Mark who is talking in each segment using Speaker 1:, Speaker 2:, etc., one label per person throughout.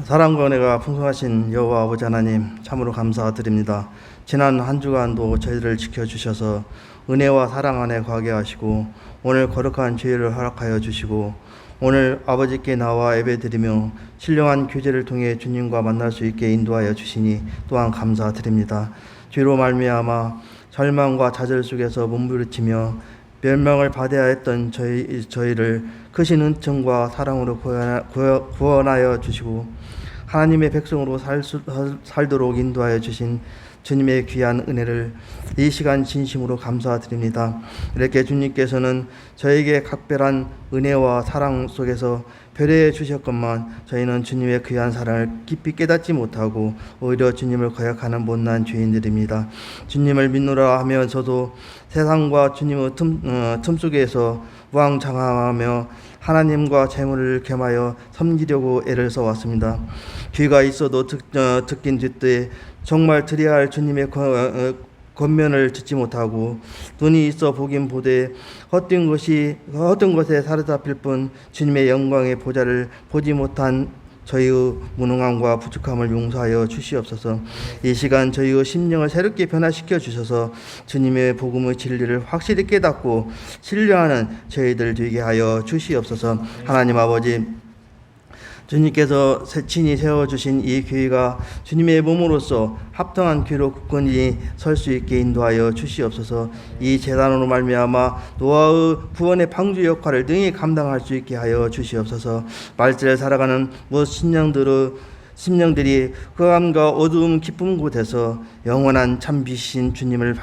Speaker 1: 사랑과 은혜가 풍성하신 여호와 아버지 하나님, 참으로 감사드립니다. 지난 한 주간도 저희들을 지켜주셔서 은혜와 사랑 안에 거하게 하시고 오늘 거룩한 주일을 허락하여 주시고 오늘 아버지께 나와 예배드리며 신령한 교제를 통해 주님과 만날 수 있게 인도하여 주시니 또한 감사드립니다. 죄로 말미암아 절망과 좌절 속에서 몸부림치며 멸망을 받아야 했던 저희를 크신 은총과 사랑으로 구원하여 주시고 하나님의 백성으로 살도록 인도하여 주신 주님의 귀한 은혜를 이 시간 진심으로 감사드립니다. 이렇게 주님께서는 저에게 각별한 은혜와 사랑 속에서 배려해 주셨건만 저희는 주님의 귀한 사랑을 깊이 깨닫지 못하고 오히려 주님을 거역하는 못난 죄인들입니다. 주님을 믿노라 하면서도 세상과 주님의 틈 속에서 우왕좌왕하며 하나님과 재물을 겸하여 섬기려고 애를 써왔습니다. 귀가 있어도 듣긴 듣되 정말 드려야 할 주님의 권면을 듣지 못하고 눈이 있어 보긴 보되 헛된 것에 사로잡힐 뿐 주님의 영광의 보좌를 보지 못한 저희의 무능함과 부족함을 용서하여 주시옵소서. 이 시간 저희의 심령을 새롭게 변화시켜 주셔서 주님의 복음의 진리를 확실히 깨닫고 신뢰하는 저희들 되게 하여 주시옵소서. 하나님 아버지, 주님께서 친히 세워주신 이 교회가 주님의 몸으로서 합당한 교회로 굳건히 설 수 있게 인도하여 주시옵소서. 이 재단으로 말미암아 노아의 구원의 방주 역할을 능히 감당할 수 있게 하여 주시옵소서. 말세를 살아가는 무엇 심령들이 흑암과 어두움 깊은 곳에서 영원한 참비신 주님을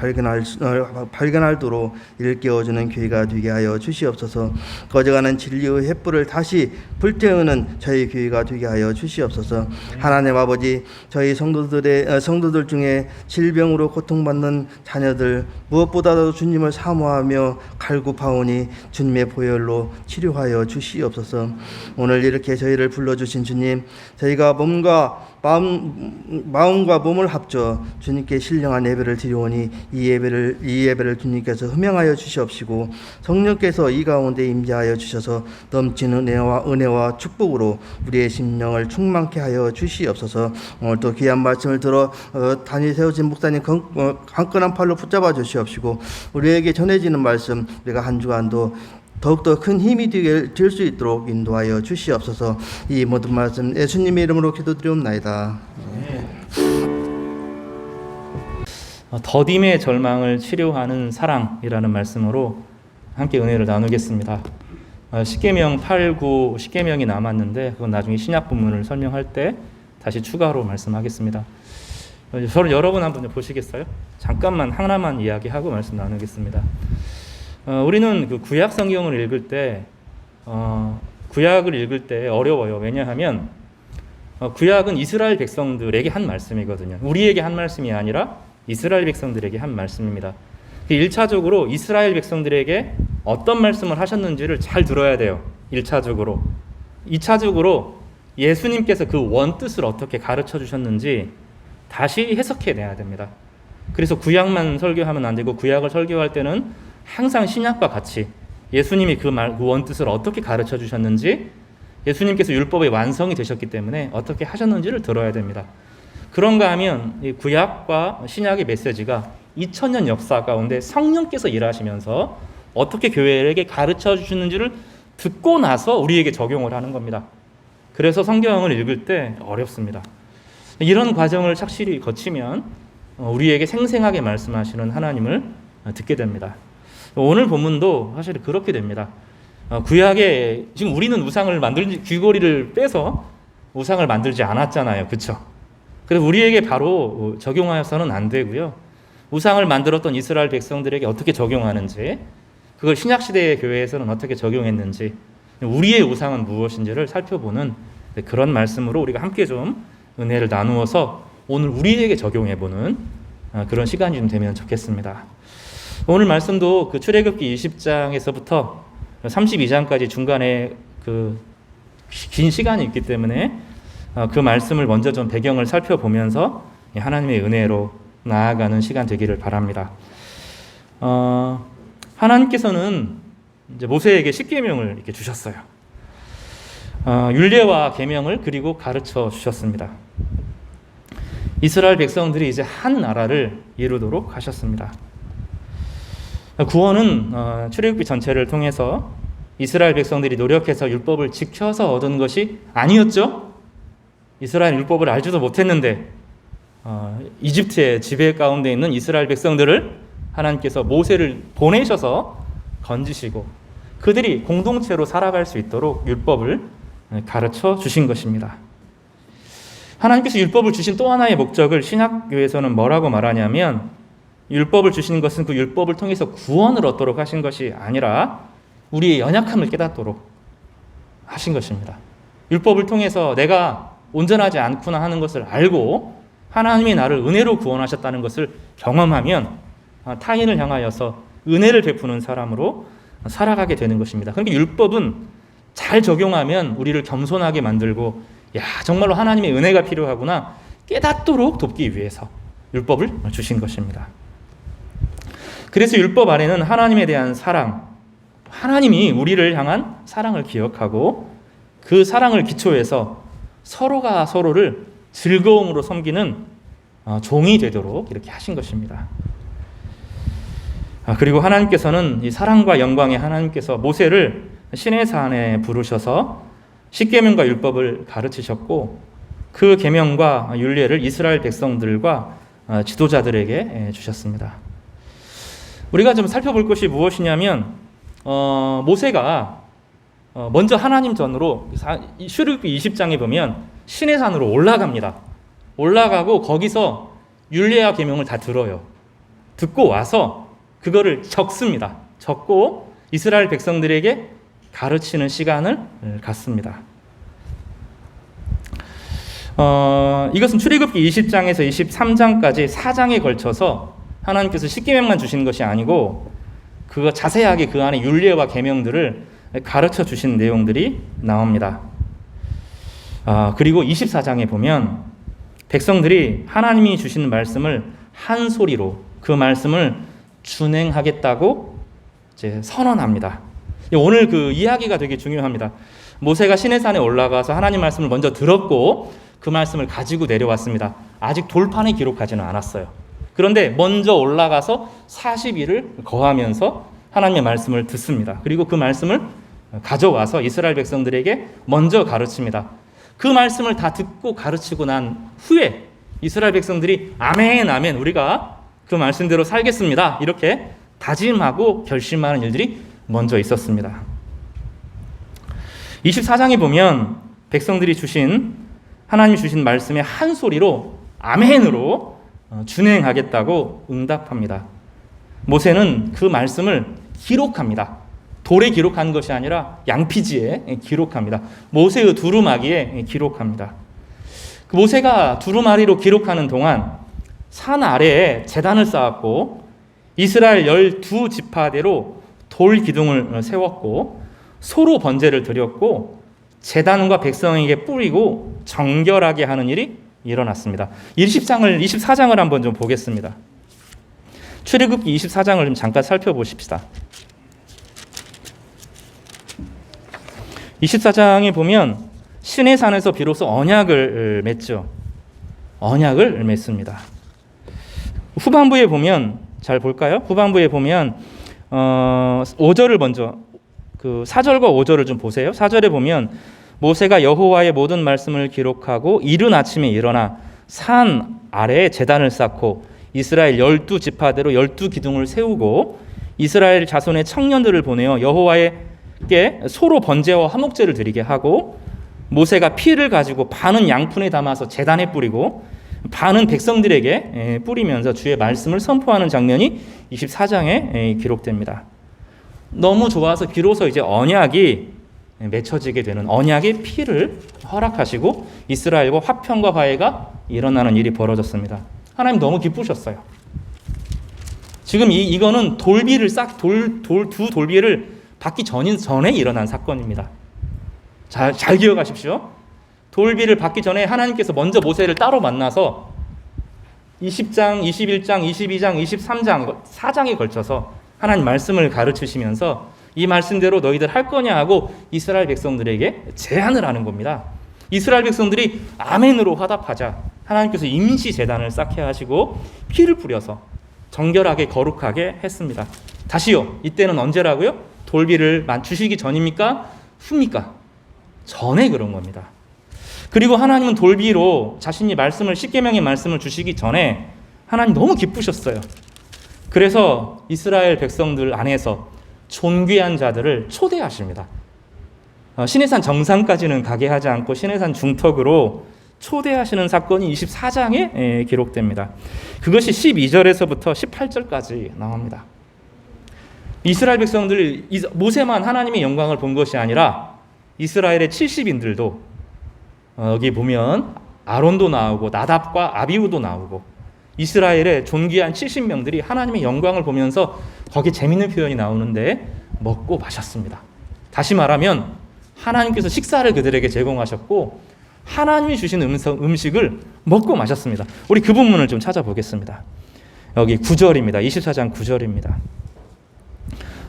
Speaker 1: 발견하도록 일깨워주는 교회가 되게 하여 주시옵소서. 꺼져가는 진리의 횃불을 다시 불태우는 저희 교회가 되게 하여 주시옵소서. 하나님 아버지, 저희 성도들 중에 질병으로 고통받는 자녀들 무엇보다도 주님을 사모하며 갈구하오니 주님의 보혈로 치료하여 주시옵소서. 오늘 이렇게 저희를 불러주신 주님, 저희가 마음과 몸을 합쳐 주님께 신령한 예배를 드리오니 이 예배를 주님께서 흠양하여 주시옵시고 성령께서 이 가운데 임재하여 주셔서 넘치는 은혜와 축복으로 우리의 심령을 충만케 하여 주시옵소서. 오늘 또 귀한 말씀을 들어 단위 세우신 목사님 강건한 팔로 붙잡아 주시옵시고 우리에게 전해지는 말씀 우리가 한 주간도 더욱더 큰 힘이 될 수 있도록 인도하여 주시옵소서. 이 모든 말씀 예수님의 이름으로 기도드리옵나이다.
Speaker 2: 더딤의 절망을 치료하는 사랑이라는 말씀으로 함께 은혜를 나누겠습니다. 십계명 8, 9 십계명이 남았는데 그건 나중에 신약 본문을 설명할 때 다시 추가로 말씀하겠습니다. 저를 여러분 한번 보시겠어요? 잠깐만 하나만 이야기하고 말씀 나누겠습니다. 우리는 그 구약 성경을 읽을 때 구약을 읽을 때 어려워요. 왜냐하면 구약은 이스라엘 백성들에게 한 말씀이거든요. 우리에게 한 말씀이 아니라 이스라엘 백성들에게 한 말씀입니다. 1차적으로 이스라엘 백성들에게 어떤 말씀을 하셨는지를 잘 들어야 돼요. 1차적으로. 2차적으로 예수님께서 그 원뜻을 어떻게 가르쳐 주셨는지 다시 해석해 내야 됩니다. 그래서 구약만 설교하면 안 되고 구약을 설교할 때는 항상 신약과 같이 예수님이 그 원뜻을 어떻게 가르쳐 주셨는지 예수님께서 율법의 완성이 되셨기 때문에 어떻게 하셨는지를 들어야 됩니다. 그런가 하면 이 구약과 신약의 메시지가 2000년 역사 가운데 성령께서 일하시면서 어떻게 교회에게 가르쳐 주시는지를 듣고 나서 우리에게 적용을 하는 겁니다. 그래서 성경을 읽을 때 어렵습니다. 이런 과정을 착실히 거치면 우리에게 생생하게 말씀하시는 하나님을 듣게 됩니다. 오늘 본문도 사실 그렇게 됩니다. 구약에 지금 우리는 우상을 귀걸이를 빼서 우상을 만들지 않았잖아요. 그렇죠? 그래서 우리에게 바로 적용하여서는 안 되고요. 우상을 만들었던 이스라엘 백성들에게 어떻게 적용하는지, 그걸 신약시대의 교회에서는 어떻게 적용했는지, 우리의 우상은 무엇인지를 살펴보는 그런 말씀으로 우리가 함께 좀 은혜를 나누어서 오늘 우리에게 적용해보는 그런 시간이 좀 되면 좋겠습니다. 오늘 말씀도 그 출애굽기 20장에서부터 32장까지 중간에 그 긴 시간이 있기 때문에 그 말씀을 먼저 좀 배경을 살펴보면서 하나님의 은혜로 나아가는 시간 되기를 바랍니다. 하나님께서는 이제 모세에게 십계명을 이렇게 주셨어요. 율례와 계명을 그리고 가르쳐 주셨습니다. 이스라엘 백성들이 이제 한 나라를 이루도록 하셨습니다. 구원은 출애굽기 전체를 통해서 이스라엘 백성들이 노력해서 율법을 지켜서 얻은 것이 아니었죠. 이스라엘 율법을 알지도 못했는데 이집트의 지배 가운데 있는 이스라엘 백성들을 하나님께서 모세를 보내셔서 건지시고 그들이 공동체로 살아갈 수 있도록 율법을 가르쳐 주신 것입니다. 하나님께서 율법을 주신 또 하나의 목적을 신약교에서는 뭐라고 말하냐면 율법을 주신 것은 그 율법을 통해서 구원을 얻도록 하신 것이 아니라 우리의 연약함을 깨닫도록 하신 것입니다. 율법을 통해서 내가 온전하지 않구나 하는 것을 알고 하나님이 나를 은혜로 구원하셨다는 것을 경험하면 타인을 향하여서 은혜를 베푸는 사람으로 살아가게 되는 것입니다. 그러니까 율법은 잘 적용하면 우리를 겸손하게 만들고 정말로 하나님의 은혜가 필요하구나 깨닫도록 돕기 위해서 율법을 주신 것입니다. 그래서 율법 안에는 하나님에 대한 사랑, 하나님이 우리를 향한 사랑을 기억하고 그 사랑을 기초해서 서로가 서로를 즐거움으로 섬기는 종이 되도록 이렇게 하신 것입니다. 그리고 하나님께서는 이 사랑과 영광의 하나님께서 모세를 시내산에 부르셔서 십계명과 율법을 가르치셨고 그 계명과 율례를 이스라엘 백성들과 지도자들에게 주셨습니다. 우리가 좀 살펴볼 것이 무엇이냐면 모세가 먼저 하나님 전으로 출애굽기 20장에 보면 시내산으로 올라갑니다. 올라가고 거기서 율례와 계명을 다 들어요. 듣고 와서 그거를 적습니다. 적고 이스라엘 백성들에게 가르치는 시간을 갖습니다. 이것은 출애굽기 20장에서 23장까지 4장에 걸쳐서 하나님께서 십계명만 주신 것이 아니고 그거 자세하게 그 안에 율례와 계명들을 가르쳐 주신 내용들이 나옵니다. 그리고 24장에 보면 백성들이 하나님이 주신 말씀을 한 소리로 그 말씀을 준행하겠다고 이제 선언합니다. 오늘 그 이야기가 되게 중요합니다. 모세가 시내산에 올라가서 하나님 말씀을 먼저 들었고 그 말씀을 가지고 내려왔습니다. 아직 돌판에 기록하지는 않았어요. 그런데 먼저 올라가서 40일을 거하면서 하나님의 말씀을 듣습니다. 그리고 그 말씀을 가져와서 이스라엘 백성들에게 먼저 가르칩니다. 그 말씀을 다 듣고 가르치고 난 후에 이스라엘 백성들이 아멘 아멘 우리가 그 말씀대로 살겠습니다. 이렇게 다짐하고 결심하는 일들이 먼저 있었습니다. 24장에 보면 백성들이 하나님이 주신 말씀의 한 소리로 아멘으로 준행하겠다고 응답합니다. 모세는 그 말씀을 기록합니다. 돌에 기록한 것이 아니라 양피지에 기록합니다. 모세의 두루마기에 기록합니다. 그 모세가 두루마리로 기록하는 동안 산 아래에 제단을 쌓았고 이스라엘 12지파대로 돌 기둥을 세웠고 소로 번제를 드렸고 제단과 백성에게 뿌리고 정결하게 하는 일이 일어났습니다. 24장을 한번 좀 보겠습니다. 출애굽기 24장을 좀 잠깐 살펴보십시다. 24장에 보면 시내산에서 비로소 언약을 맺죠. 언약을 맺습니다. 후반부에 보면 잘 볼까요? 후반부에 보면 5절을 먼저 4절과 5절을 좀 보세요. 4절에 보면 모세가 여호와의 모든 말씀을 기록하고 이른 아침에 일어나 산 아래에 제단을 쌓고 이스라엘 12지파대로 12기둥을 세우고 이스라엘 자손의 청년들을 보내어 여호와께 소로 번제와 화목제를 드리게 하고 모세가 피를 가지고 반은 양푼에 담아서 제단에 뿌리고 반은 백성들에게 뿌리면서 주의 말씀을 선포하는 장면이 24장에 기록됩니다. 너무 좋아서 비로소 이제 언약이 맺혀지게 되는 언약의 피를 허락하시고 이스라엘과 화평과 화해가 일어나는 일이 벌어졌습니다. 하나님 너무 기쁘셨어요. 지금 이거는 두 돌비를 받기 전에 일어난 사건입니다. 잘 기억하십시오. 돌비를 받기 전에 하나님께서 먼저 모세를 따로 만나서 20장, 21장, 22장, 23장, 4장에 걸쳐서 하나님 말씀을 가르치시면서 이 말씀대로 너희들 할 거냐 하고 이스라엘 백성들에게 제안을 하는 겁니다. 이스라엘 백성들이 아멘으로 화답하자 하나님께서 임시 제단을 쌓게 하시고 피를 뿌려서 정결하게 거룩하게 했습니다. 다시요. 이때는 언제라고요? 돌비를 주시기 전입니까? 후입니까? 전에 그런 겁니다. 그리고 하나님은 돌비로 자신이 말씀을 십계명의 말씀을 주시기 전에 하나님 너무 기쁘셨어요. 그래서 이스라엘 백성들 안에서 존귀한 자들을 초대하십니다. 시내산 정상까지는 가게 하지 않고 시내산 중턱으로 초대하시는 사건이 24장에 기록됩니다. 그것이 12절에서부터 18절까지 나옵니다. 이스라엘 백성들, 모세만 하나님의 영광을 본 것이 아니라 이스라엘의 70인들도 여기 보면 아론도 나오고 나답과 아비후도 나오고 이스라엘의 존귀한 70명들이 하나님의 영광을 보면서 거기 재밌는 표현이 나오는데 먹고 마셨습니다. 다시 말하면 하나님께서 식사를 그들에게 제공하셨고 하나님이 주신 음식을 먹고 마셨습니다. 우리 그 부분을 좀 찾아보겠습니다. 여기 9절입니다. 24장 9절입니다.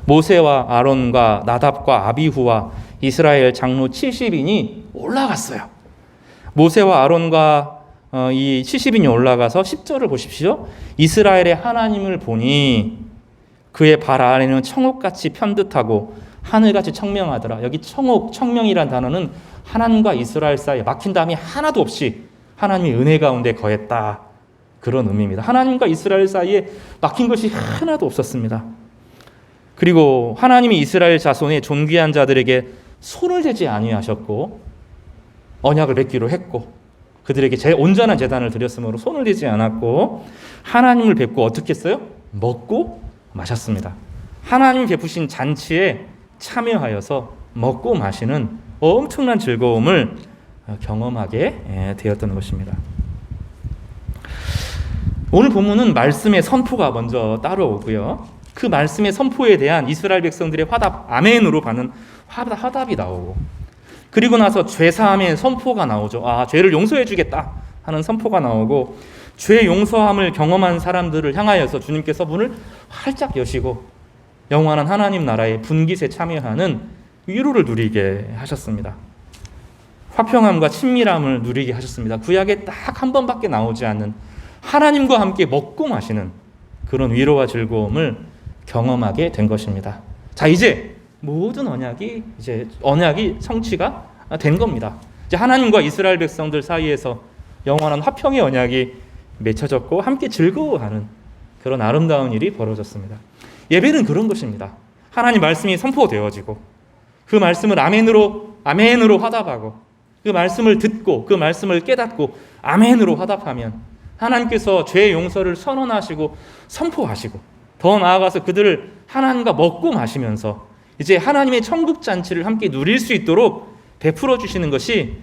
Speaker 2: 모세와 아론과 나답과 아비후와 이스라엘 장로 70인이 올라갔어요. 모세와 아론과 이 70인이 올라가서 10절을 보십시오. 이스라엘의 하나님을 보니 그의 발 아래는 청옥같이 편듯하고 하늘같이 청명하더라. 여기 청옥, 청명이란 단어는 하나님과 이스라엘 사이에 막힌 담이 하나도 없이 하나님의 은혜 가운데 거했다. 그런 의미입니다. 하나님과 이스라엘 사이에 막힌 것이 하나도 없었습니다. 그리고 하나님이 이스라엘 자손의 존귀한 자들에게 손을 대지 아니하셨고 언약을 맺기로 했고 그들에게 온전한 제단을 드렸으므로 손을 대지 않았고 하나님을 뵙고 어떻게 했어요? 먹고 마셨습니다. 하나님 베푸신 잔치에 참여하여서 먹고 마시는 엄청난 즐거움을 경험하게 되었던 것입니다. 오늘 본문은 말씀의 선포가 먼저 따라오고요. 그 말씀의 선포에 대한 이스라엘 백성들의 화답, 아멘으로 받는 화답이 나오고 그리고 나서 죄사함의 선포가 나오죠. 죄를 용서해 주겠다 하는 선포가 나오고 죄 용서함을 경험한 사람들을 향하여서 주님께서 문을 활짝 여시고 영원한 하나님 나라의 분깃에 참여하는 위로를 누리게 하셨습니다. 화평함과 친밀함을 누리게 하셨습니다. 구약에 딱 한 번밖에 나오지 않는 하나님과 함께 먹고 마시는 그런 위로와 즐거움을 경험하게 된 것입니다. 자, 이제 모든 언약이 성취가 된 겁니다. 이제 하나님과 이스라엘 백성들 사이에서 영원한 화평의 언약이 맺혀졌고 함께 즐거워하는 그런 아름다운 일이 벌어졌습니다. 예배는 그런 것입니다. 하나님 말씀이 선포되어지고 그 말씀을 아멘으로 화답하고 그 말씀을 듣고 그 말씀을 깨닫고 아멘으로 화답하면 하나님께서 죄의 용서를 선언하시고 선포하시고 더 나아가서 그들을 하나님과 먹고 마시면서 이제 하나님의 천국 잔치를 함께 누릴 수 있도록 베풀어 주시는 것이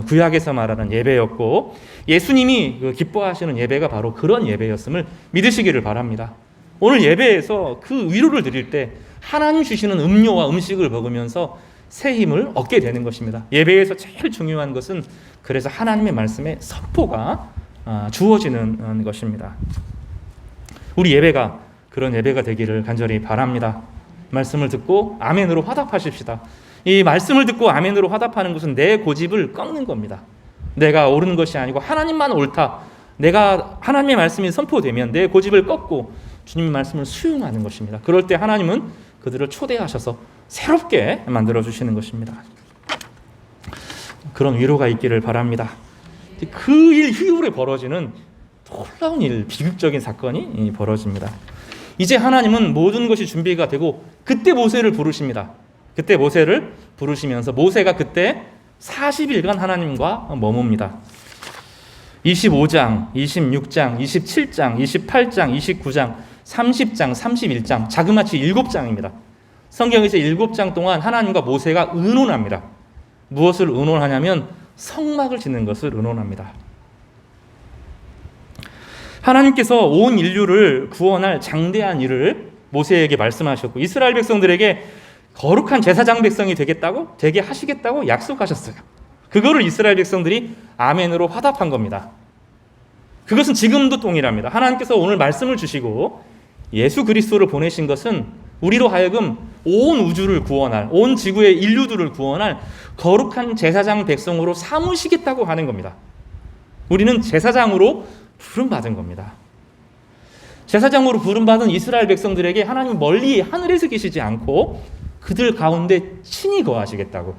Speaker 2: 구약에서 말하는 예배였고 예수님이 기뻐하시는 예배가 바로 그런 예배였음을 믿으시기를 바랍니다. 오늘 예배에서 그 위로를 드릴 때 하나님 주시는 음료와 음식을 먹으면서 새 힘을 얻게 되는 것입니다. 예배에서 제일 중요한 것은 그래서 하나님의 말씀에 선포가 주어지는 것입니다. 우리 예배가 그런 예배가 되기를 간절히 바랍니다. 말씀을 듣고 아멘으로 화답하십시다. 이 말씀을 듣고 아멘으로 화답하는 것은 내 고집을 꺾는 겁니다. 내가 옳은 것이 아니고 하나님만 옳다. 내가 하나님의 말씀이 선포되면 내 고집을 꺾고 주님의 말씀을 수용하는 것입니다. 그럴 때 하나님은 그들을 초대하셔서 새롭게 만들어주시는 것입니다. 그런 위로가 있기를 바랍니다. 그 일 이후에 벌어지는 놀라운 일, 비극적인 사건이 벌어집니다. 이제 하나님은 모든 것이 준비가 되고 그때 모세를 부르십니다. 그때 모세를 부르시면서 모세가 그때 40일간 하나님과 머뭅니다. 25장, 26장, 27장, 28장, 29장, 30장, 31장, 자그마치 7장입니다. 성경에서 7장 동안 하나님과 모세가 의논합니다. 무엇을 의논하냐면 성막을 짓는 것을 의논합니다. 하나님께서 온 인류를 구원할 장대한 일을 모세에게 말씀하셨고 이스라엘 백성들에게 거룩한 제사장 백성이 되게 하시겠다고 약속하셨어요. 그거를 이스라엘 백성들이 아멘으로 화답한 겁니다. 그것은 지금도 동일합니다. 하나님께서 오늘 말씀을 주시고 예수 그리스도를 보내신 것은 우리로 하여금 온 우주를 구원할, 온 지구의 인류들을 구원할 거룩한 제사장 백성으로 삼으시겠다고 하는 겁니다. 우리는 제사장으로 부름받은 겁니다. 제사장으로 부름받은 이스라엘 백성들에게 하나님 멀리 하늘에서 계시지 않고 그들 가운데 친히 거하시겠다고.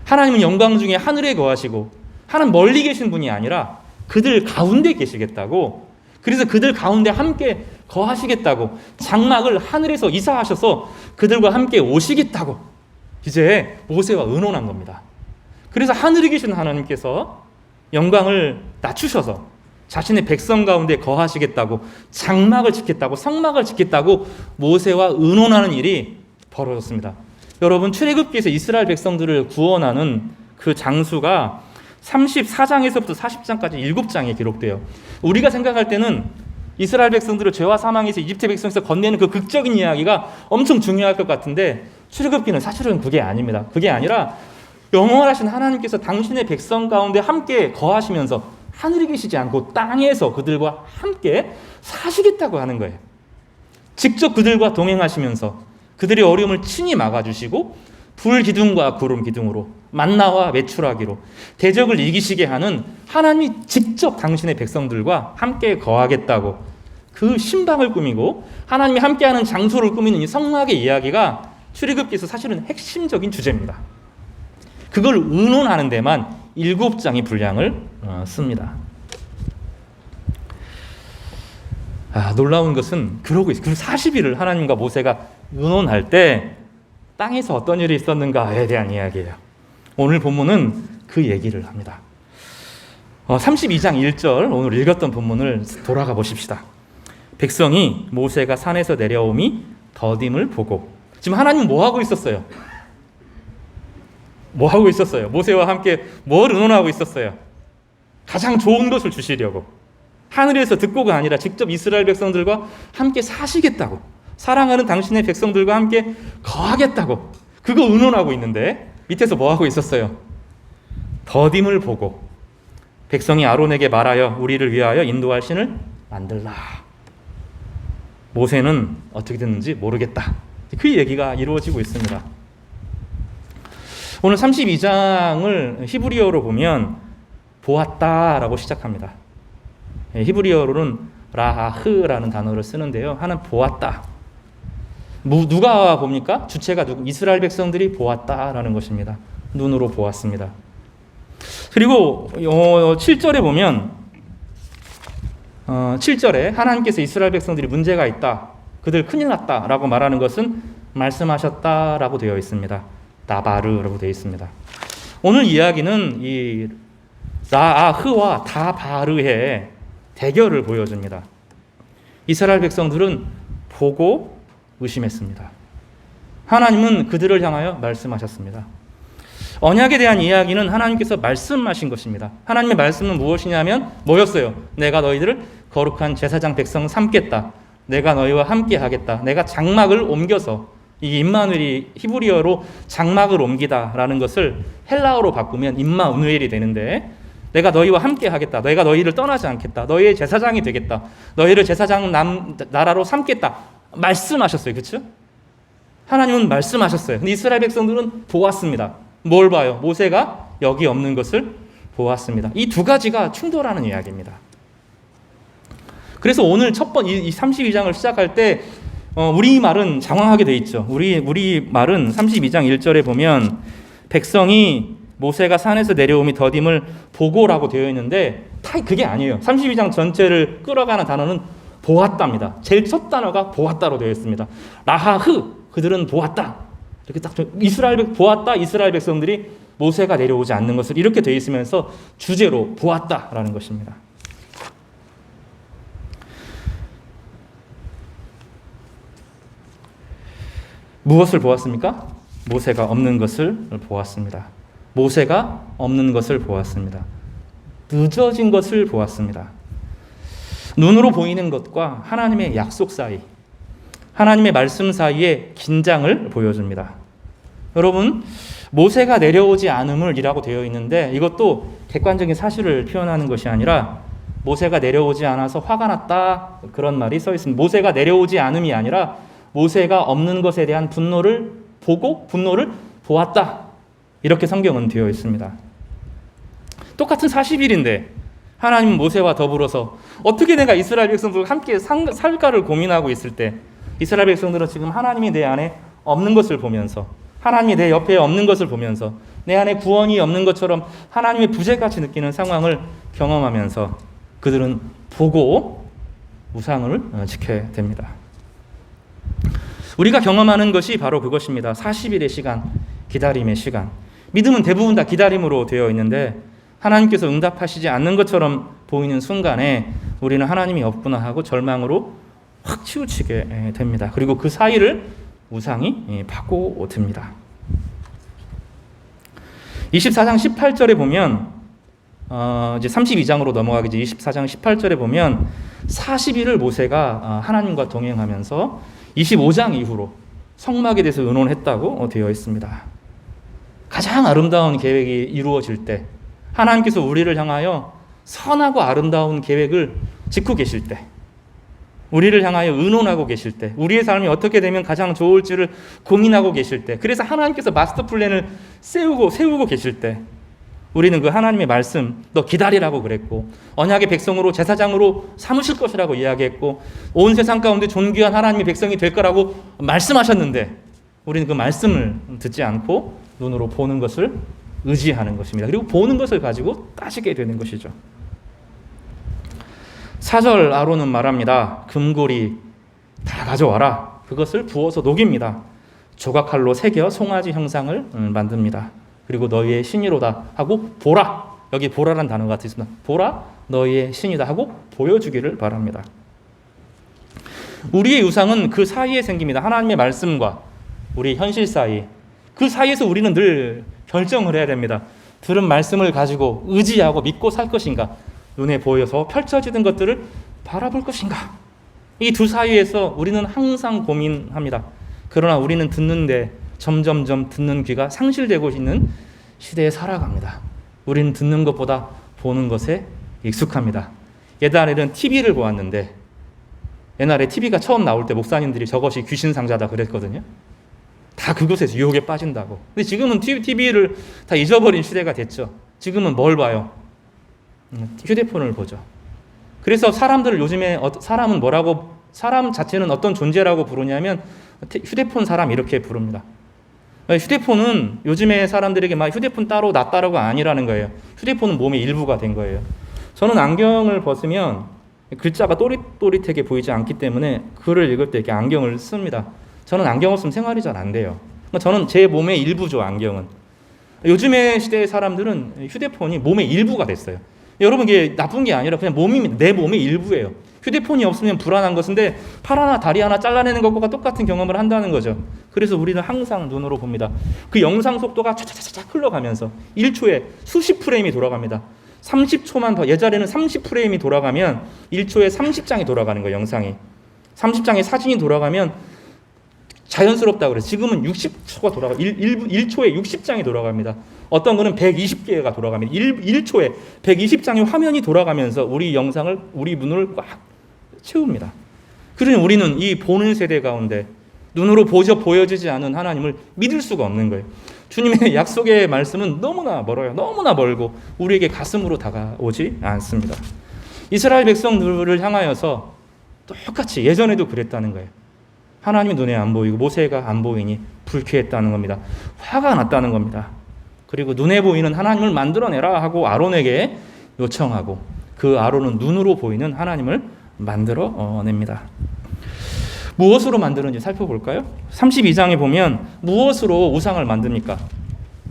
Speaker 2: 하나님은 영광 중에 하늘에 거하시고 하나님 멀리 계신 분이 아니라 그들 가운데 계시겠다고. 그래서 그들 가운데 함께 거하시겠다고. 장막을 하늘에서 이사하셔서 그들과 함께 오시겠다고 이제 모세와 의논한 겁니다. 그래서 하늘에 계신 하나님께서 영광을 낮추셔서 자신의 백성 가운데 거하시겠다고, 장막을 짓겠다고, 성막을 짓겠다고 모세와 의논하는 일이 벌어졌습니다. 여러분, 출애굽기에서 이스라엘 백성들을 구원하는 그 장수가 34장에서부터 40장까지 7장에 기록돼요. 우리가 생각할 때는 이스라엘 백성들을 죄와 사망에서 이집트 백성에서 건네는 그 극적인 이야기가 엄청 중요할 것 같은데 출애굽기는 사실은 그게 아닙니다. 그게 아니라 영원하신 하나님께서 당신의 백성 가운데 함께 거하시면서 하늘에 계시지 않고 땅에서 그들과 함께 사시겠다고 하는 거예요. 직접 그들과 동행하시면서 그들의 어려움을 친히 막아주시고 불 기둥과 구름 기둥으로 만나와 메추라기로 대적을 이기시게 하는 하나님이 직접 당신의 백성들과 함께 거하겠다고 그 신방을 꾸미고 하나님이 함께하는 장소를 꾸미는 이 성막의 이야기가 출애굽기에서 사실은 핵심적인 주제입니다. 그걸 의논하는 데만 7장의 분량을 씁니다. 놀라운 것은 그러고 있어요. 그 40일을 하나님과 모세가 의논할 때 땅에서 어떤 일이 있었는가에 대한 이야기예요. 오늘 본문은 그 얘기를 합니다. 32장 1절 오늘 읽었던 본문을 돌아가 보십시다. 백성이 모세가 산에서 내려오미 더딤을 보고. 지금 하나님은 뭐 하고 있었어요? 뭐 하고 있었어요? 모세와 함께 뭘 의논하고 있었어요? 가장 좋은 것을 주시려고. 하늘에서 듣고가 아니라 직접 이스라엘 백성들과 함께 사시겠다고. 사랑하는 당신의 백성들과 함께 거하겠다고. 그거 의논하고 있는데 밑에서 뭐 하고 있었어요? 더딤을 보고 백성이 아론에게 말하여 우리를 위하여 인도할 신을 만들라. 모세는 어떻게 됐는지 모르겠다. 그 얘기가 이루어지고 있습니다. 오늘 32장을 히브리어로 보면 보았다라고 시작합니다. 히브리어로는 라하흐라는 단어를 쓰는데요. 하나는 보았다. 누가 봅니까? 주체가 누구? 이스라엘 백성들이 보았다라는 것입니다. 눈으로 보았습니다. 그리고 7절에 보면 7절에 하나님께서 이스라엘 백성들이 문제가 있다. 그들 큰일 났다라고 말하는 것은 말씀하셨다라고 되어 있습니다. 다바르라고 되어 있습니다. 오늘 이야기는 이 라아흐와 다바르의 대결을 보여줍니다. 이스라엘 백성들은 보고 의심했습니다. 하나님은 그들을 향하여 말씀하셨습니다. 언약에 대한 이야기는 하나님께서 말씀하신 것입니다. 하나님의 말씀은 무엇이냐면 뭐였어요? 내가 너희들을 거룩한 제사장 백성 삼겠다. 내가 너희와 함께 하겠다. 내가 장막을 옮겨서 이 임마누엘이 히브리어로 장막을 옮기다라는 것을 헬라어로 바꾸면 임마누엘이 되는데 내가 너희와 함께 하겠다. 내가 너희를 떠나지 않겠다. 너희의 제사장이 되겠다. 너희를 제사장 나라로 삼겠다. 말씀하셨어요. 그렇죠? 하나님은 말씀하셨어요. 근데 이스라엘 백성들은 보았습니다. 뭘 봐요? 모세가 여기 없는 것을 보았습니다. 이 두 가지가 충돌하는 이야기입니다. 그래서 오늘 이 32장을 시작할 때 우리말은 장황하게 돼 있죠. 우리 말은 32장 1절에 보면 백성이 모세가 산에서 내려오미 더딤을 보고라고 되어 있는데 그게 아니에요. 32장 전체를 끌어가는 단어는 보았다입니다. 제일 첫 단어가 보았다로 되어 있습니다. 라하흐 그들은 보았다. 이렇게 딱 보았다. 이스라엘 백성들이 모세가 내려오지 않는 것을 이렇게 되어 있으면서 주제로 보았다라는 것입니다. 무엇을 보았습니까? 모세가 없는 것을 보았습니다. 모세가 없는 것을 보았습니다. 늦어진 것을 보았습니다. 눈으로 보이는 것과 하나님의 약속 사이, 하나님의 말씀 사이에 긴장을 보여줍니다. 여러분, 모세가 내려오지 않음을이라고 되어 있는데 이것도 객관적인 사실을 표현하는 것이 아니라 모세가 내려오지 않아서 화가 났다 그런 말이 써 있습니다. 모세가 내려오지 않음이 아니라 모세가 없는 것에 대한 분노를 보고 분노를 보았다. 이렇게 성경은 되어 있습니다. 똑같은 40일인데 하나님은 모세와 더불어서 어떻게 내가 이스라엘 백성들과 함께 살까를 고민하고 있을 때 이스라엘 백성들은 지금 하나님이 내 안에 없는 것을 보면서 하나님이 내 옆에 없는 것을 보면서 내 안에 구원이 없는 것처럼 하나님의 부재같이 느끼는 상황을 경험하면서 그들은 보고 우상을 지켜야 됩니다. 우리가 경험하는 것이 바로 그것입니다. 40일의 시간, 기다림의 시간. 믿음은 대부분 다 기다림으로 되어 있는데 하나님께서 응답하시지 않는 것처럼 보이는 순간에 우리는 하나님이 없구나 하고 절망으로 확 치우치게 됩니다. 그리고 그 사이를 우상이 파고듭니다. 24장 18절에 보면 이제 32장으로 넘어가기 전 24장 18절에 보면 40일을 모세가 하나님과 동행하면서 25장 이후로 성막에 대해서 의논했다고 되어 있습니다. 가장 아름다운 계획이 이루어질 때 하나님께서 우리를 향하여 선하고 아름다운 계획을 짓고 계실 때 우리를 향하여 의논하고 계실 때 우리의 삶이 어떻게 되면 가장 좋을지를 고민하고 계실 때 그래서 하나님께서 마스터 플랜을 세우고 계실 때 우리는 그 하나님의 말씀 너 기다리라고 그랬고 언약의 백성으로 제사장으로 삼으실 것이라고 이야기했고 온 세상 가운데 존귀한 하나님의 백성이 될 거라고 말씀하셨는데 우리는 그 말씀을 듣지 않고 눈으로 보는 것을 의지하는 것입니다. 그리고 보는 것을 가지고 따지게 되는 것이죠. 4절 아론은 말합니다. 금고리 다 가져와라. 그것을 부어서 녹입니다. 조각칼로 새겨 송아지 형상을 만듭니다. 그리고 너희의 신이로다 하고 보라. 여기 보라란 단어가 있습니다. 보라 너희의 신이다 하고 보여주기를 바랍니다. 우리의 유상은 그 사이에 생깁니다. 하나님의 말씀과 우리 현실 사이. 그 사이에서 우리는 늘 결정을 해야 됩니다. 들은 말씀을 가지고 의지하고 믿고 살 것인가? 눈에 보여서 펼쳐지는 것들을 바라볼 것인가? 이 두 사이에서 우리는 항상 고민합니다. 그러나 우리는 듣는데 점점점 듣는 귀가 상실되고 있는 시대에 살아갑니다. 우리는 듣는 것보다 보는 것에 익숙합니다. 옛날에는 TV를 보았는데 옛날에 TV가 처음 나올 때 목사님들이 저것이 귀신 상자다 그랬거든요. 다 그것에서 유혹에 빠진다고. 근데 지금은 TV를 다 잊어버린 시대가 됐죠. 지금은 뭘 봐요? 휴대폰을 보죠. 그래서 사람들을 요즘에 사람 자체는 어떤 존재라고 부르냐면 휴대폰 사람 이렇게 부릅니다. 휴대폰은 요즘의 사람들에게 막 휴대폰 따로 나 따로가 아니라는 거예요. 휴대폰은 몸의 일부가 된 거예요. 저는 안경을 벗으면 글자가 또릿또릿하게 보이지 않기 때문에 글을 읽을 때 이렇게 안경을 씁니다. 저는 안경 없으면 생활이 잘 안 돼요. 저는 제 몸의 일부죠, 안경은. 요즘의 시대의 사람들은 휴대폰이 몸의 일부가 됐어요. 여러분, 이게 나쁜 게 아니라 그냥 내 몸의 일부예요. 휴대폰이 없으면 불안한 것인데 팔 하나 다리 하나 잘라내는 것과 똑같은 경험을 한다는 거죠. 그래서 우리는 항상 눈으로 봅니다. 그 영상 속도가 차차차차 흘러가면서 1초에 수십 프레임이 돌아갑니다. 30초만 더, 예전에는 30프레임이 돌아가면 1초에 30장이 돌아가는 거예요, 영상이. 30장의 사진이 돌아가면 자연스럽다고 그래요. 지금은 60초가 돌아가, 1초에 60장이 돌아갑니다. 어떤 거는 120개가 돌아갑니다. 1초에 120장의 화면이 돌아가면서 우리 영상을, 우리 눈을 꽉 채웁니다. 그러니 우리는 이 보는 세대 가운데 눈으로 보여지지 않은 하나님을 믿을 수가 없는 거예요. 주님의 약속의 말씀은 너무나 멀어요. 너무나 멀고 우리에게 가슴으로 다가오지 않습니다. 이스라엘 백성들을 향하여서 똑같이 예전에도 그랬다는 거예요. 하나님의 눈에 안 보이고 모세가 안 보이니 불쾌했다는 겁니다. 화가 났다는 겁니다. 그리고 눈에 보이는 하나님을 만들어내라 하고 아론에게 요청하고 그 아론은 눈으로 보이는 하나님을 만들어냅니다. 무엇으로 만드는지 살펴볼까요? 32장에 보면 무엇으로 우상을 만듭니까?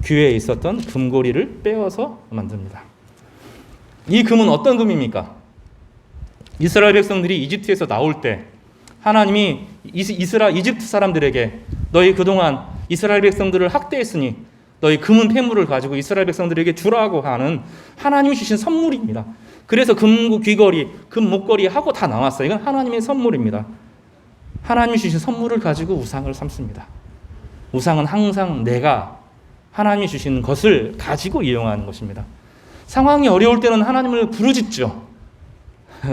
Speaker 2: 귀에 있었던 금고리를 빼어서 만듭니다. 이 금은 어떤 금입니까? 이스라엘 백성들이 이집트에서 나올 때 하나님이 이집트 사람들에게 너희 그동안 이스라엘 백성들을 학대했으니 너희 금은 폐물을 가지고 이스라엘 백성들에게 주라고 하는 하나님이 주신 선물입니다. 그래서 금 귀걸이, 금 목걸이 하고 다 나왔어요. 이건 하나님의 선물입니다. 하나님이 주신 선물을 가지고 우상을 삼습니다. 우상은 항상 내가 하나님이 주신 것을 가지고 이용하는 것입니다. 상황이 어려울 때는 하나님을 부르짖죠.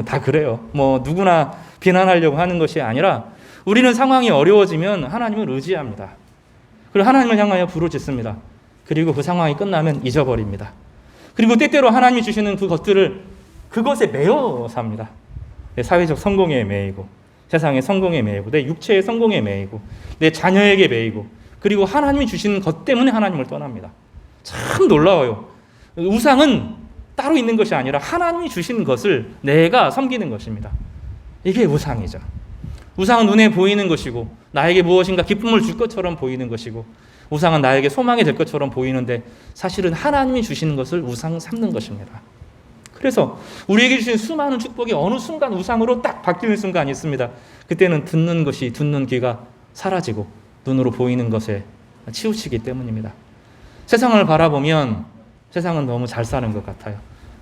Speaker 2: 다 그래요. 누구나 비난하려고 하는 것이 아니라 우리는 상황이 어려워지면 하나님을 의지합니다. 그리고 하나님을 향하여 부르짖습니다. 그리고 그 상황이 끝나면 잊어버립니다. 그리고 때때로 하나님이 주시는 그 것들을 그것에 매여 삽니다. 내 사회적 성공에 매이고, 세상의 성공에 매이고, 내 육체의 성공에 매이고, 내 자녀에게 매이고, 그리고 하나님이 주시는 것 때문에 하나님을 떠납니다. 참 놀라워요. 우상은 따로 있는 것이 아니라 하나님이 주신 것을 내가 섬기는 것입니다. 이게 우상이죠. 우상은 눈에 보이는 것이고 나에게 무엇인가 기쁨을 줄 것처럼 보이는 것이고, 우상은 나에게 소망이 될 것처럼 보이는데 사실은 하나님이 주시는 것을 우상 삼는 것입니다. 그래서 우리에게 주신 수많은 축복이 어느 순간 우상으로 딱 바뀌는 순간이 있습니다. 그때는 듣는 귀가 사라지고 눈으로 보이는 것에 치우치기 때문입니다. 세상을 바라보면 세상은 너무 잘 사는 것 같아요.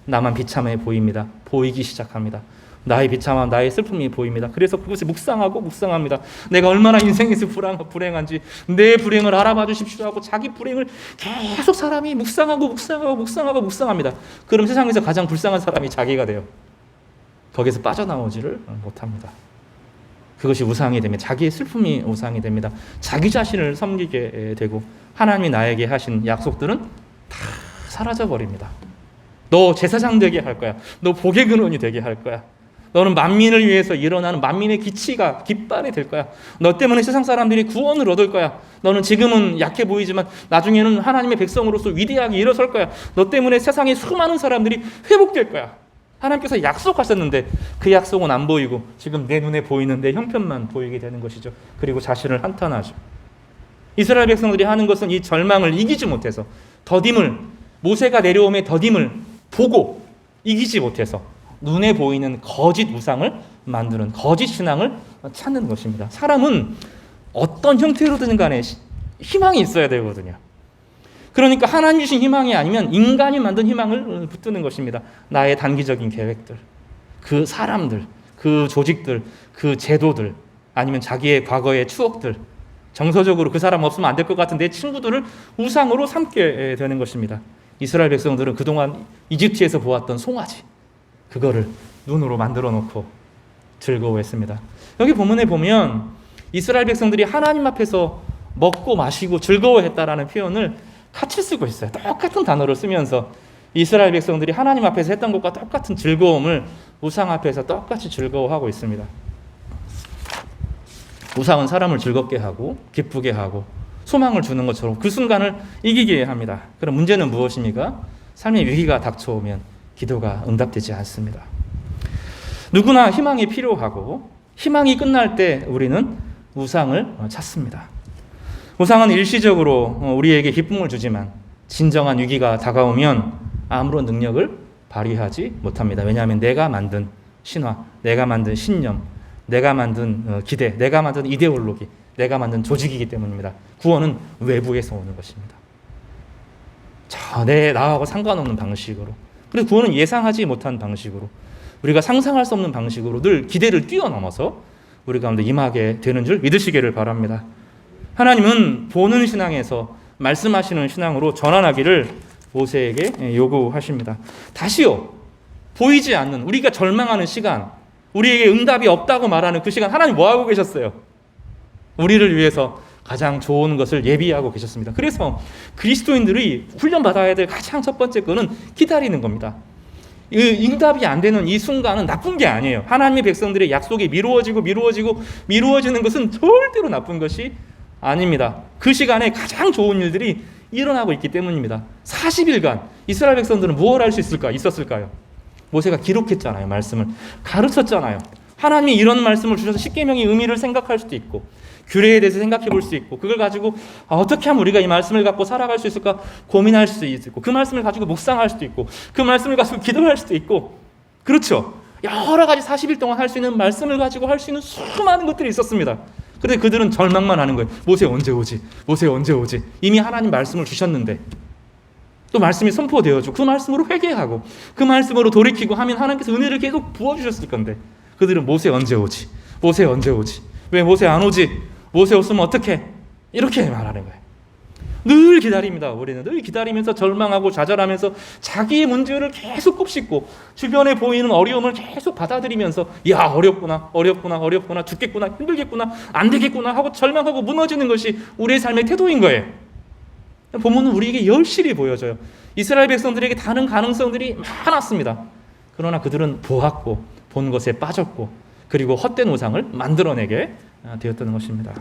Speaker 2: 나만 비참해 보입니다. 보이기 시작합니다. 나의 비참함, 나의 슬픔이 보입니다. 그래서 그것을 묵상합니다. 내가 얼마나 인생에서 불행한지 내 불행을 알아봐 주십시오 하고 자기 불행을 계속 사람이 묵상합니다. 그럼 세상에서 가장 불쌍한 사람이 자기가 돼요. 거기서 빠져나오지를 못합니다. 그것이 우상이 되면 자기의 슬픔이 우상이 됩니다. 자기 자신을 섬기게 되고 하나님이 나에게 하신 약속들은 다 사라져버립니다. 너 제사장 되게 할 거야. 너 복의 근원이 되게 할 거야. 너는 만민을 위해서 일어나는 만민의 깃발이 될 거야. 너 때문에 세상 사람들이 구원을 얻을 거야. 너는 지금은 약해 보이지만 나중에는 하나님의 백성으로서 위대하게 일어설 거야. 너 때문에 세상의 수많은 사람들이 회복될 거야. 하나님께서 약속하셨는데 그 약속은 안 보이고 지금 내 눈에 보이는 내 형편만 보이게 되는 것이죠. 그리고 자신을 한탄하죠. 이스라엘 백성들이 하는 것은 이 절망을 이기지 못해서 모세가 내려옴의 더딤을 보고 이기지 못해서 눈에 보이는 거짓 우상을 만드는 거짓 신앙을 찾는 것입니다. 사람은 어떤 형태로든 간에 희망이 있어야 되거든요. 그러니까 하나님 주신 희망이 아니면 인간이 만든 희망을 붙드는 것입니다. 나의 단기적인 계획들, 그 사람들, 그 조직들, 그 제도들, 아니면 자기의 과거의 추억들, 정서적으로 그 사람 없으면 안 될 것 같은 내 친구들을 우상으로 삼게 되는 것입니다. 이스라엘 백성들은 그동안 이집트에서 보았던 송아지, 그거를 눈으로 만들어 놓고 즐거워했습니다. 여기 본문에 보면 이스라엘 백성들이 하나님 앞에서 먹고 마시고 즐거워했다라는 표현을 같이 쓰고 있어요. 똑같은 단어를 쓰면서 이스라엘 백성들이 하나님 앞에서 했던 것과 똑같은 즐거움을 우상 앞에서 똑같이 즐거워하고 있습니다. 우상은 사람을 즐겁게 하고 기쁘게 하고 소망을 주는 것처럼 그 순간을 이기게 합니다. 그럼 문제는 무엇입니까? 삶의 위기가 닥쳐오면 기도가 응답되지 않습니다. 누구나 희망이 필요하고 희망이 끝날 때 우리는 우상을 찾습니다. 우상은 일시적으로 우리에게 기쁨을 주지만 진정한 위기가 다가오면 아무런 능력을 발휘하지 못합니다. 왜냐하면 내가 만든 신화, 내가 만든 신념, 내가 만든 기대, 내가 만든 이데올로기, 내가 만든 조직이기 때문입니다. 구원은 외부에서 오는 것입니다. 나하고 상관없는 방식으로, 그리고 구원은 예상하지 못한 방식으로, 우리가 상상할 수 없는 방식으로 늘 기대를 뛰어넘어서 우리 가운데 임하게 되는 줄 믿으시기를 바랍니다. 하나님은 보는 신앙에서 말씀하시는 신앙으로 전환하기를 모세에게 요구하십니다. 다시요, 보이지 않는 우리가 절망하는 시간, 우리에게 응답이 없다고 말하는 그 시간, 하나님 뭐 하고 계셨어요? 우리를 위해서 가장 좋은 것을 예비하고 계셨습니다. 그래서 그리스도인들이 훈련받아야 될 가장 첫 번째 거는 기다리는 겁니다. 응답이 안 되는 이 순간은 나쁜 게 아니에요. 하나님의 백성들의 약속이 미루어지는 것은 절대로 나쁜 것이 아닙니다. 그 시간에 가장 좋은 일들이 일어나고 있기 때문입니다. 40일간 이스라엘 백성들은 무엇을 할 수 있었을까요? 모세가 기록했잖아요. 말씀을 가르쳤잖아요. 하나님이 이런 말씀을 주셔서 십계명의 의미를 생각할 수도 있고 규례에 대해서 생각해 볼 수 있고 그걸 가지고 어떻게 하면 우리가 이 말씀을 갖고 살아갈 수 있을까 고민할 수 있고 그 말씀을 가지고 묵상할 수도 있고 그 말씀을 가지고 기도할 수도 있고, 그렇죠. 여러 가지 40일 동안 할 수 있는 말씀을 가지고 할 수 있는 수많은 것들이 있었습니다. 그런데 그들은 절망만 하는 거예요. 모세 언제 오지? 모세 언제 오지? 이미 하나님 말씀을 주셨는데 또 말씀이 선포되어지고 그 말씀으로 회개하고 그 말씀으로 돌이키고 하면 하나님께서 은혜를 계속 부어주셨을 건데 그들은 모세 언제 오지? 모세 언제 오지? 왜 모세 안 오지? 모세 없으면 어떡해? 이렇게 말하는 거예요. 늘 기다립니다. 우리는 늘 기다리면서 절망하고 좌절하면서 자기의 문제를 계속 곱씹고 주변에 보이는 어려움을 계속 받아들이면서 야 어렵구나 죽겠구나 힘들겠구나 안 되겠구나 하고 절망하고 무너지는 것이 우리의 삶의 태도인 거예요. 본문은 우리에게 열실히 보여줘요. 이스라엘 백성들에게 다른 가능성들이 많았습니다. 그러나 그들은 보았고 본 것에 빠졌고 그리고 헛된 우상을 만들어내게 되었다는 것입니다.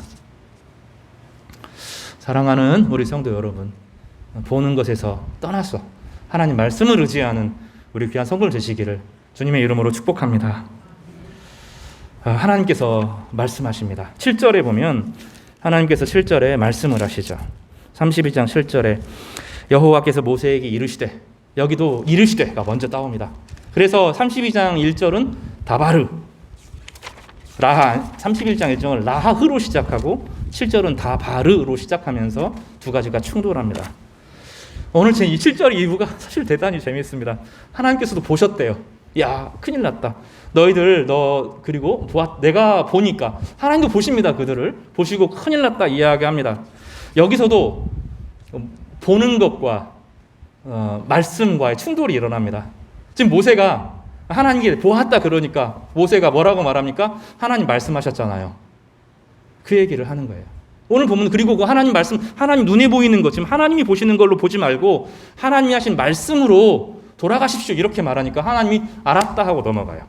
Speaker 2: 사랑하는 우리 성도 여러분, 보는 것에서 떠나서 하나님 말씀을 의지하는 우리 귀한 성도들 되시기를 주님의 이름으로 축복합니다. 하나님께서 말씀하십니다. 7절에 보면 하나님께서 7절에 말씀을 하시죠. 32장 7절에 여호와께서 모세에게 이르시되, 여기도 이르시되가 먼저 따옵니다. 그래서 32장 1절은 다바르 라하, 31장 1절은 라하흐로 시작하고 7절은 다바르로 시작하면서 두 가지가 충돌합니다. 오늘 제 7절 이유가 사실 대단히 재미있습니다. 하나님께서도 보셨대요. 야, 큰일 났다. 너희들 그리고 내가 보니까 하나님도 보십니다. 그들을 보시고 큰일 났다 이야기합니다. 여기서도 보는 것과 말씀과의 충돌이 일어납니다. 지금 모세가 하나님께 보았다 그러니까 모세가 뭐라고 말합니까? 하나님 말씀하셨잖아요. 그 얘기를 하는 거예요. 오늘 보면 그리고 그 하나님 말씀, 하나님 눈에 보이는 것, 지금 하나님이 보시는 걸로 보지 말고 하나님이 하신 말씀으로 돌아가십시오 이렇게 말하니까 하나님이 알았다 하고 넘어가요.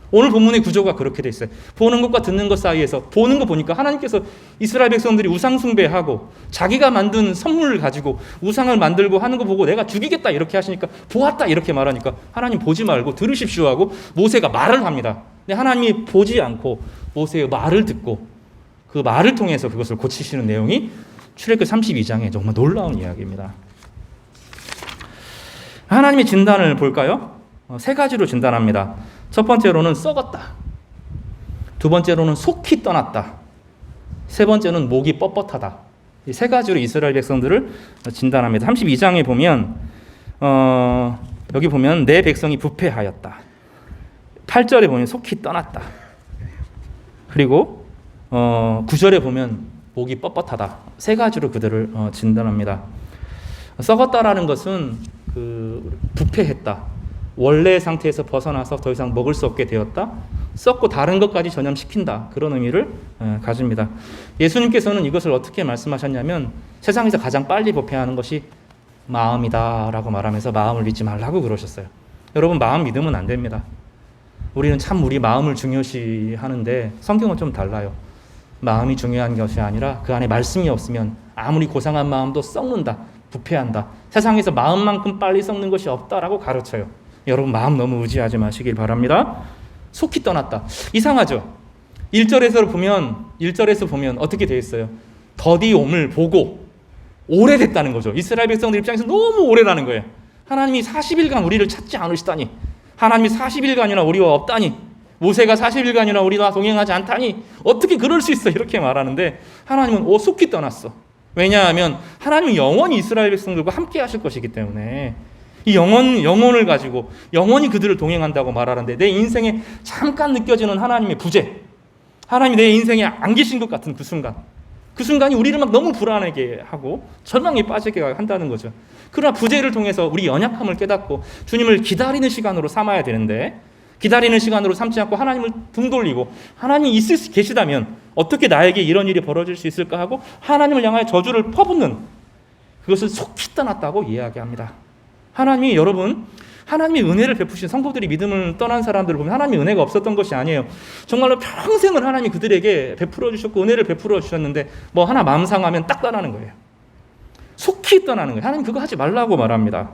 Speaker 2: 오늘 본문의 구조가 그렇게 돼 있어요. 보는 것과 듣는 것 사이에서 보는 거 보니까 하나님께서 이스라엘 백성들이 우상 숭배하고 자기가 만든 선물을 가지고 우상을 만들고 하는 거 보고 내가 죽이겠다 이렇게 하시니까 보았다 이렇게 말하니까 하나님 보지 말고 들으십시오 하고 모세가 말을 합니다. 근데 하나님이 보지 않고 모세의 말을 듣고 그 말을 통해서 그것을 고치시는 내용이 출애굽기 32장의 정말 놀라운 이야기입니다. 하나님의 진단을 볼까요? 세 가지로 진단합니다. 첫 번째로는 썩었다. 두 번째로는 속히 떠났다. 세 번째는 목이 뻣뻣하다. 이 세 가지로 이스라엘 백성들을 진단합니다. 32장에 보면 여기 보면 내 백성이 부패하였다. 8절에 보면 속히 떠났다. 그리고 9절에 보면 목이 뻣뻣하다. 세 가지로 그들을 진단합니다. 썩었다라는 것은 부패했다. 원래의 상태에서 벗어나서 더 이상 먹을 수 없게 되었다. 썩고 다른 것까지 전염시킨다. 그런 의미를 가집니다. 예수님께서는 이것을 어떻게 말씀하셨냐면 세상에서 가장 빨리 부패하는 것이 마음이다 라고 말하면서 마음을 믿지 말라고 그러셨어요. 여러분 마음 믿으면 안 됩니다. 우리는 참 우리 마음을 중요시하는데 성경은 좀 달라요. 마음이 중요한 것이 아니라 그 안에 말씀이 없으면 아무리 고상한 마음도 썩는다. 부패한다. 세상에서 마음만큼 빨리 썩는 것이 없다라고 가르쳐요. 여러분 마음 너무 의지하지 마시길 바랍니다. 속히 떠났다. 이상하죠? 1절에서 보면 어떻게 되어 있어요? 더디옴을 보고 오래됐다는 거죠. 이스라엘 백성들 입장에서 너무 오래라는 거예요. 하나님이 40일간 우리를 찾지 않으시다니, 하나님이 40일간이나 우리와 없다니, 모세가 40일간이나 우리와 동행하지 않다니 어떻게 그럴 수 있어 이렇게 말하는데 하나님은 속히 떠났어. 왜냐하면 하나님은 영원히 이스라엘 백성들과 함께 하실 것이기 때문에 이 영혼을 가지고 영원히 그들을 동행한다고 말하는데 내 인생에 잠깐 느껴지는 하나님의 부재, 하나님이 내 인생에 안 계신 것 같은 그 순간이 우리를 막 너무 불안하게 하고 절망에 빠지게 한다는 거죠. 그러나 부재를 통해서 우리 연약함을 깨닫고 주님을 기다리는 시간으로 삼아야 되는데 기다리는 시간으로 삼지 않고 하나님을 등 돌리고 하나님이 계시다면 어떻게 나에게 이런 일이 벌어질 수 있을까 하고 하나님을 향하여 저주를 퍼붓는 그것을 속히 떠났다고 이야기합니다. 하나님이 하나님의 은혜를 베푸신 성도들이 믿음을 떠난 사람들을 보면 하나님의 은혜가 없었던 것이 아니에요. 정말로 평생을 하나님이 그들에게 베풀어 주셨고 은혜를 베풀어 주셨는데 뭐 하나 마음 상하면 딱 떠나는 거예요. 속히 떠나는 거예요. 하나님 그거 하지 말라고 말합니다.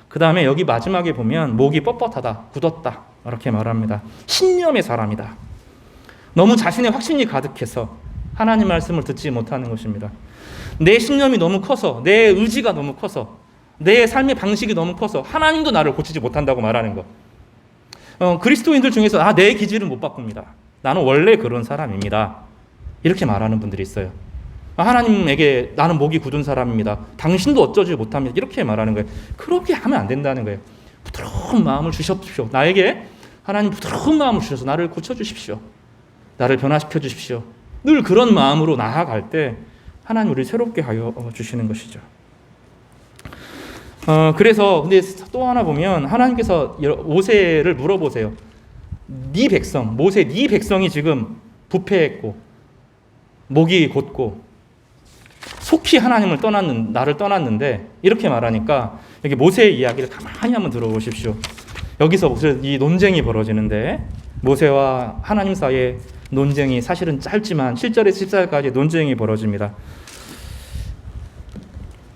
Speaker 2: 그 다음에 여기 마지막에 보면 목이 뻣뻣하다, 굳었다 이렇게 말합니다. 신념의 사람이다. 너무 자신의 확신이 가득해서 하나님 말씀을 듣지 못하는 것입니다. 내 신념이 너무 커서, 내 의지가 너무 커서, 내 삶의 방식이 너무 커서 하나님도 나를 고치지 못한다고 말하는 것. 그리스도인들 중에서 내 기질은 못 바꿉니다. 나는 원래 그런 사람입니다. 이렇게 말하는 분들이 있어요. 하나님에게 나는 목이 굳은 사람입니다. 당신도 어쩌지 못합니다. 이렇게 말하는 거예요. 그렇게 하면 안 된다는 거예요. 부드러운 마음을 주십시오. 나에게 하나님 부드러운 마음을 주셔서 나를 고쳐주십시오. 나를 변화시켜 주십시오. 늘 그런 마음으로 나아갈 때 하나님 우리를 새롭게 하여 주시는 것이죠. 그래서 근데 또 하나 보면 하나님께서 모세를 물어보세요. 네 백성, 모세 네 백성이 지금 부패했고 목이 곧고 속히 하나님을 나를 떠났는데 이렇게 말하니까 여기 모세의 이야기를 가만히 한번 들어보십시오. 여기서 이 논쟁이 벌어지는데 모세와 하나님 사이의 논쟁이 사실은 짧지만 7절에서 14절까지 논쟁이 벌어집니다.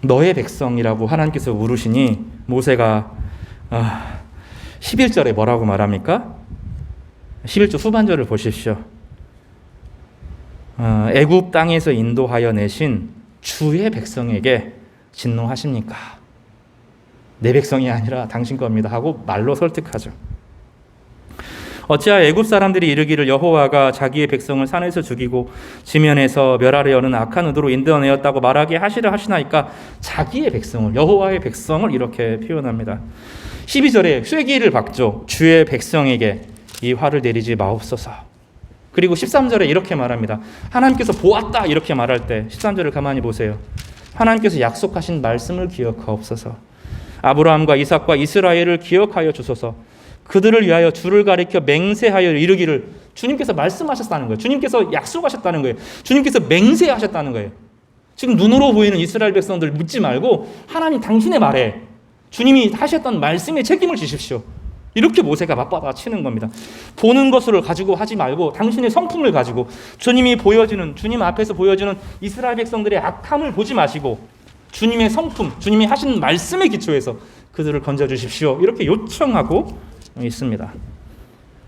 Speaker 2: 너의 백성이라고 하나님께서 물으시니 모세가 11절에 뭐라고 말합니까? 11절 후반절을 보십시오. 애굽 땅에서 인도하여 내신 주의 백성에게 진노하십니까? 내 백성이 아니라 당신 겁니다 하고 말로 설득하죠. 어찌하여 애굽 사람들이 이르기를 여호와가 자기의 백성을 산에서 죽이고 지면에서 멸하려 하는 악한 의도로 인도하였다고 말하게 하시려 하시나이까? 자기의 백성을, 여호와의 백성을 이렇게 표현합니다. 12절에 쐐기를 박죠. 주의 백성에게 이 화를 내리지 마옵소서. 그리고 13절에 이렇게 말합니다. 하나님께서 보았다 이렇게 말할 때 13절을 가만히 보세요. 하나님께서 약속하신 말씀을 기억하옵소서. 아브라함과 이삭과 이스라엘을 기억하여 주소서. 그들을 위하여 주를 가리켜 맹세하여 이르기를, 주님께서 말씀하셨다는 거예요. 주님께서 약속하셨다는 거예요. 주님께서 맹세하셨다는 거예요. 지금 눈으로 보이는 이스라엘 백성들 묻지 말고 하나님 당신의 말에 주님이 하셨던 말씀에 책임을 지십시오. 이렇게 모세가 맞받아치는 겁니다. 보는 것을 가지고 하지 말고 당신의 성품을 가지고 주님 앞에서 보여지는 이스라엘 백성들의 악함을 보지 마시고 주님의 성품, 주님이 하신 말씀에 기초해서 그들을 건져주십시오. 이렇게 요청하고 있습니다.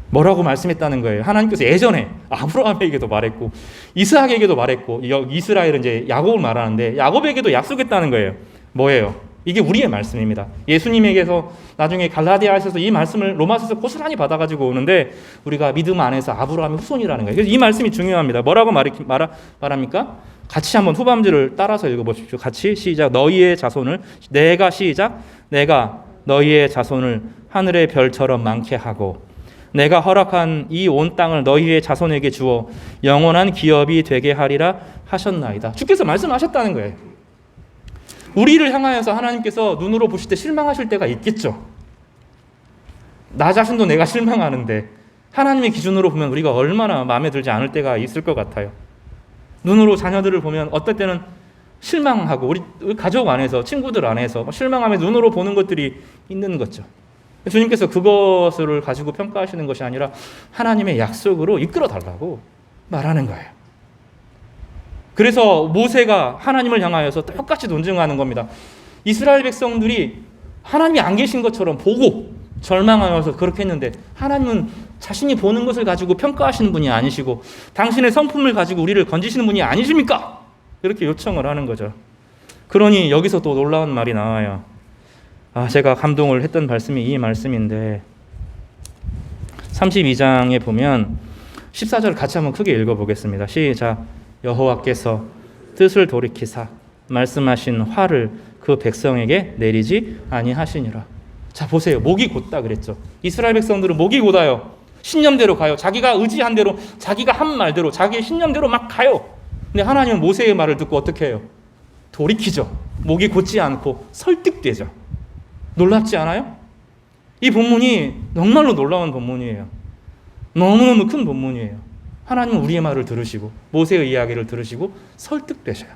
Speaker 2: 뭐라고 말씀했다는 거예요? 하나님께서 예전에 아브라함에게도 말했고 이스하크에게도 말했고 이스라엘은 이제 야곱을 말하는데 야곱에게도 약속했다는 거예요. 뭐예요? 이게 우리의 말씀입니다. 예수님에게서 나중에 갈라디아에서 이 말씀을 로마서에서 고스란히 받아가지고 오는데 우리가 믿음 안에서 아브라함의 후손이라는 거예요. 그래서 이 말씀이 중요합니다. 뭐라고 말합니까? 같이 한번 후반절을 따라서 읽어보십시오. 같이 시작. 내가 너희의 자손을 하늘의 별처럼 많게 하고 내가 허락한 이 온 땅을 너희의 자손에게 주어 영원한 기업이 되게 하리라 하셨나이다. 주께서 말씀하셨다는 거예요. 우리를 향하여서 하나님께서 눈으로 보실 때 실망하실 때가 있겠죠. 나 자신도 내가 실망하는데 하나님의 기준으로 보면 우리가 얼마나 마음에 들지 않을 때가 있을 것 같아요. 눈으로 자녀들을 보면 어떨 때는 실망하고 우리 가족 안에서 친구들 안에서 실망하면서 눈으로 보는 것들이 있는 거죠. 주님께서 그것을 가지고 평가하시는 것이 아니라 하나님의 약속으로 이끌어 달라고 말하는 거예요. 그래서 모세가 하나님을 향하여서 똑같이 논증하는 겁니다. 이스라엘 백성들이 하나님이 안 계신 것처럼 보고 절망하면서 그렇게 했는데 하나님은 자신이 보는 것을 가지고 평가하시는 분이 아니시고 당신의 성품을 가지고 우리를 건지시는 분이 아니십니까? 이렇게 요청을 하는 거죠. 그러니 여기서 또 놀라운 말이 나와요. 제가 감동을 했던 말씀이 이 말씀인데 32장에 보면 14절 같이 한번 크게 읽어보겠습니다. 시작. 여호와께서 뜻을 돌이키사 말씀하신 화를 그 백성에게 내리지 아니하시니라. 자 보세요. 목이 곧다 그랬죠. 이스라엘 백성들은 목이 곧아요. 신념대로 가요. 자기가 의지한 대로, 자기가 한 말대로, 자기의 신념대로 막 가요. 근데 하나님은 모세의 말을 듣고 어떻게 해요? 돌이키죠. 목이 곧지 않고 설득되죠. 놀랍지 않아요? 이 본문이 정말로 놀라운 본문이에요. 너무너무 큰 본문이에요. 하나님은 우리의 말을 들으시고 모세의 이야기를 들으시고 설득되셔요.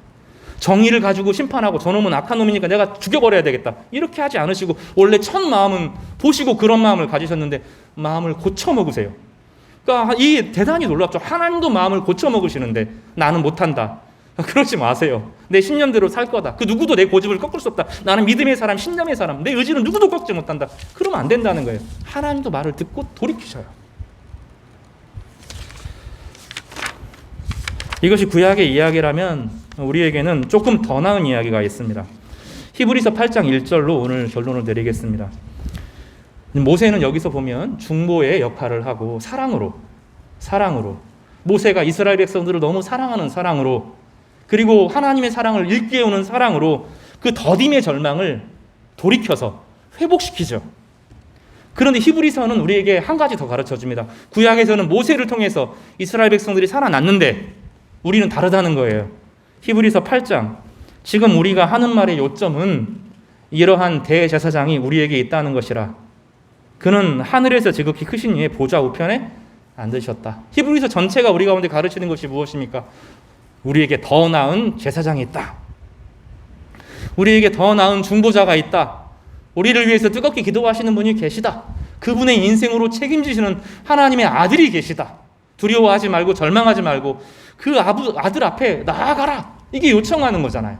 Speaker 2: 정의를 가지고 심판하고 저놈은 악한 놈이니까 내가 죽여버려야 되겠다 이렇게 하지 않으시고 원래 첫 마음은 보시고 그런 마음을 가지셨는데 마음을 고쳐먹으세요. 그러니까 이 대단히 놀랍죠. 하나님도 마음을 고쳐먹으시는데 나는 못한다. 그러지 마세요. 내 신념대로 살 거다. 그 누구도 내 고집을 꺾을 수 없다. 나는 믿음의 사람, 신념의 사람, 내 의지는 누구도 꺾지 못한다. 그러면 안 된다는 거예요. 하나님도 말을 듣고 돌이키셔요. 이것이 구약의 이야기라면 우리에게는 조금 더 나은 이야기가 있습니다. 히브리서 8장 1절로 오늘 결론을 내리겠습니다. 모세는 여기서 보면 중보의 역할을 하고 사랑으로 모세가 이스라엘 백성들을 너무 사랑하는 사랑으로 그리고 하나님의 사랑을 일깨우는 사랑으로 그 더딤의 절망을 돌이켜서 회복시키죠. 그런데 히브리서는 우리에게 한 가지 더 가르쳐줍니다. 구약에서는 모세를 통해서 이스라엘 백성들이 살아났는데 우리는 다르다는 거예요. 히브리서 8장. 지금 우리가 하는 말의 요점은 이러한 대제사장이 우리에게 있다는 것이라. 그는 하늘에서 지극히 크신 이의 보좌 우편에 앉으셨다. 히브리서 전체가 우리 가운데 가르치는 것이 무엇입니까? 우리에게 더 나은 제사장이 있다. 우리에게 더 나은 중보자가 있다. 우리를 위해서 뜨겁게 기도하시는 분이 계시다. 그분의 인생으로 책임지시는 하나님의 아들이 계시다. 두려워하지 말고 절망하지 말고 그 아들 앞에 나아가라. 이게 요청하는 거잖아요.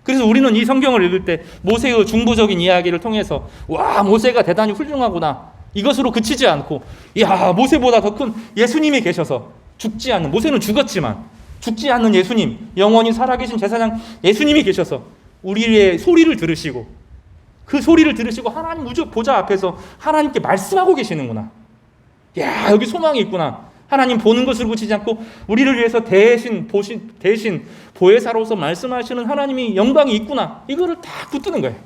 Speaker 2: 그래서 우리는 이 성경을 읽을 때 모세의 중보적인 이야기를 통해서 와, 모세가 대단히 훌륭하구나. 이것으로 그치지 않고 야, 모세보다 더 큰 예수님이 계셔서 죽지 않는, 모세는 죽었지만 죽지 않는 예수님, 영원히 살아계신 제사장 예수님이 계셔서 우리의 소리를 들으시고 그 소리를 들으시고 하나님 우주 보좌 앞에서 하나님께 말씀하고 계시는구나. 야, 여기 소망이 있구나. 하나님 보는 것으로 그치지 않고 우리를 위해서 대신 보혜사로서 말씀하시는 하나님이 영광이 있구나. 이거를 다 붙드는 거예요.